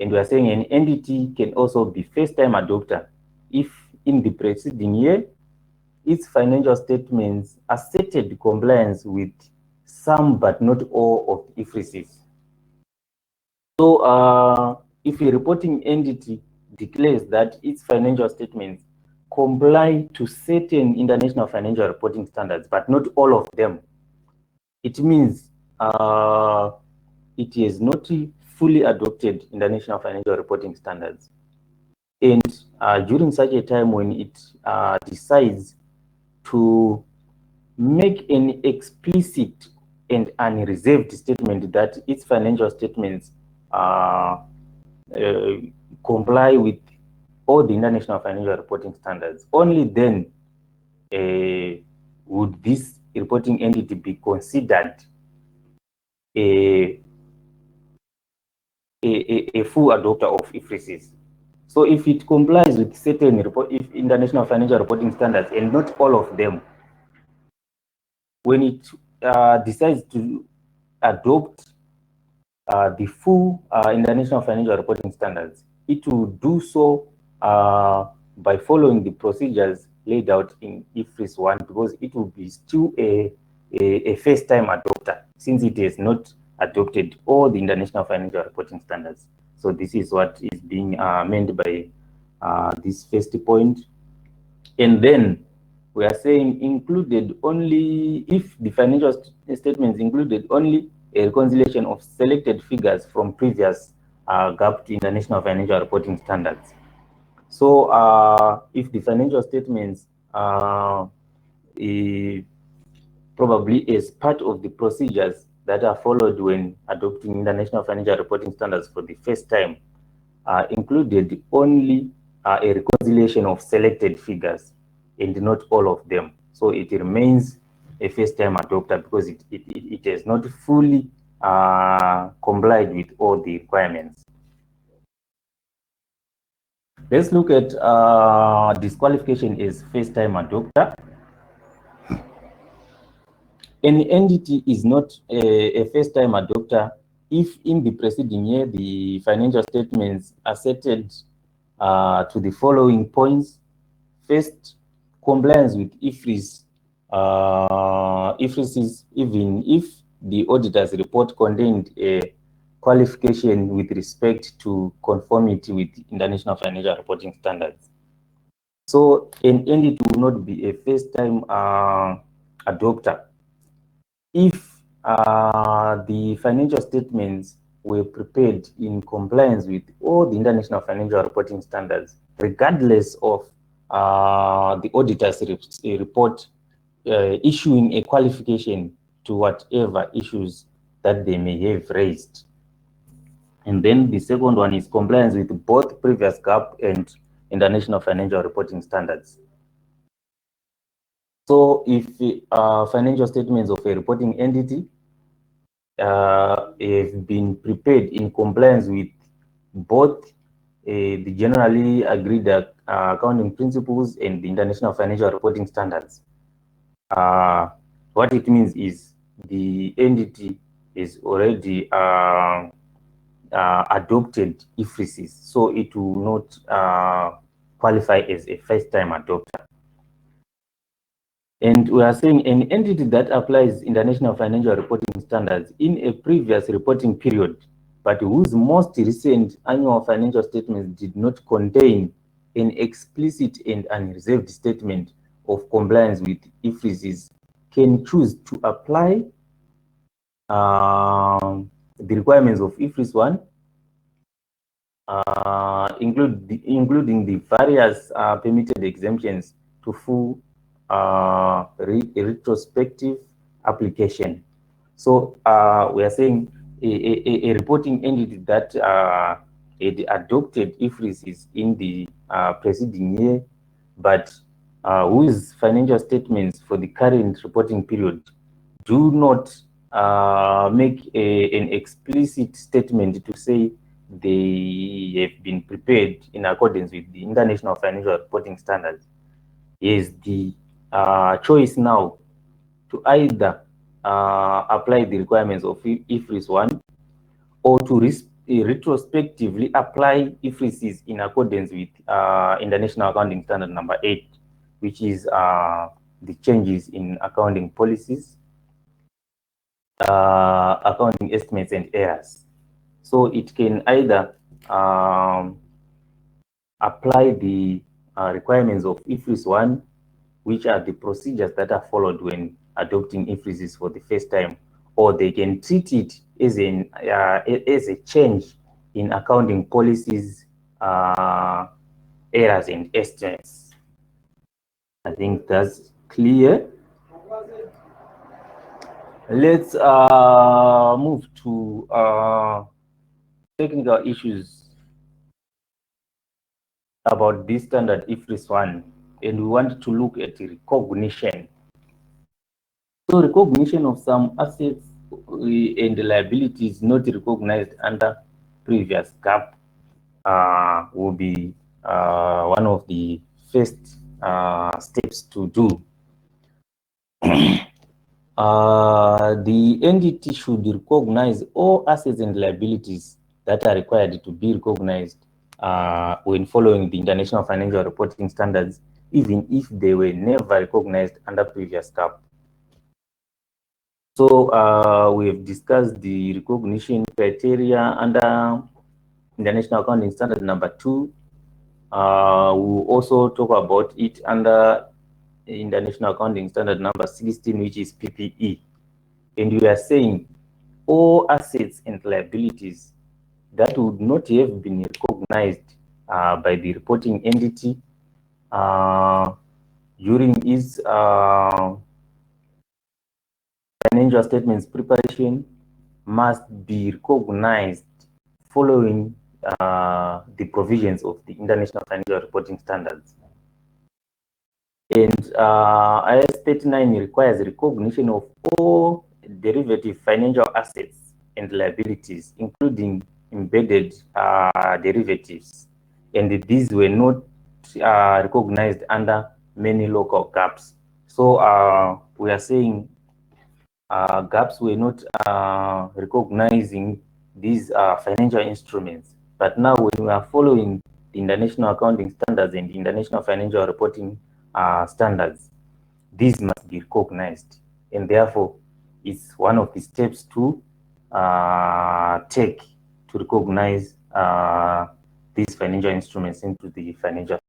And we are saying an entity can also be first-time adopter if in the preceding year, its financial statements asserted compliance with some but not all of the Ifrs. So if a reporting entity declares that its financial statements comply to certain international financial reporting standards, but not all of them, it means it has not fully adopted international financial reporting standards. And during such a time when it decides to make an explicit and unreserved statement that its financial statements comply with all the international financial reporting standards, only then would this reporting entity be considered a full adopter of Ifrs. So if it complies with certain international financial reporting standards and not all of them, when it decides to adopt the full international financial reporting standards, it will do so by following the procedures laid out in Ifrs 1, because it will be still a first-time adopter since it has not adopted all the international financial reporting standards. So this is what is being meant by this first point. And then we are saying included only if the financial statements included only a reconciliation of selected figures from previous gap to international financial reporting standards. So if the financial statements probably as part of the procedures that are followed when adopting international financial reporting standards for the first time, included only a reconciliation of selected figures and not all of them. So it remains a first-time adopter because it has not fully complied with all the requirements. Let's look at disqualification as first-time adopter. An entity is not a first-time adopter if in the preceding year the financial statements asserted to the following points. First, compliance with Ifrs. Ifrs is even if the auditor's report contained a qualification with respect to conformity with international financial reporting standards. So an entity will not be a first-time adopter if the financial statements were prepared in compliance with all the international financial reporting standards, regardless of the auditor's report issuing a qualification to whatever issues that they may have raised. And then the second one is compliance with both previous gap and international financial reporting standards. So if financial statements of a reporting entity have been prepared in compliance with both the generally agreed accounting principles and the international financial reporting standards, what it means is the entity is already adopted Ifrs, so it will not qualify as a first-time adopter. And we are saying an entity that applies international financial reporting standards in a previous reporting period, but whose most recent annual financial statements did not contain an explicit and unreserved statement of compliance with Ifrs, can choose to apply the requirements of Ifrs 1, including the various permitted exemptions to full retrospective application. So we are saying a reporting entity that had adopted Ifrs in the preceding year, but whose financial statements for the current reporting period do not make an explicit statement to say they have been prepared in accordance with the international financial reporting standards, is the choice now to either apply the requirements of Ifrs 1 or to retrospectively apply Ifrs in accordance with International Accounting Standard number 8, which is the changes in accounting policies, accounting estimates, and errors. So it can either apply the requirements of Ifrs 1, which are the procedures that are followed when adopting Ifrs for the first time, or they can treat it as a change in accounting policies, errors, and estimates. I think that's clear. Let's move to technical issues about this standard Ifrs 1, and we want to look at recognition. So recognition of some assets and liabilities not recognized under previous GAAP will be one of the first steps to do. The entity should recognize all assets and liabilities that are required to be recognized when following the International Financial Reporting Standards, even if they were never recognized under previous GAAP. So we have discussed the recognition criteria under International Accounting Standard number 2. We'll also talk about it under International Accounting Standard number 16, which is PPE. And we are saying all assets and liabilities that would not have been recognized by the reporting entity during its financial statements preparation must be recognized following the provisions of the International Financial Reporting Standards. And IS 39 requires recognition of all derivative financial assets and liabilities, including embedded derivatives. And these were not recognized under many local GAPs. So we are saying GAPs were not recognizing these financial instruments. But now when we are following the International Accounting Standards and the International Financial Reporting Standards, these must be recognized. And therefore, it's one of the steps to take to recognize these financial instruments into the financial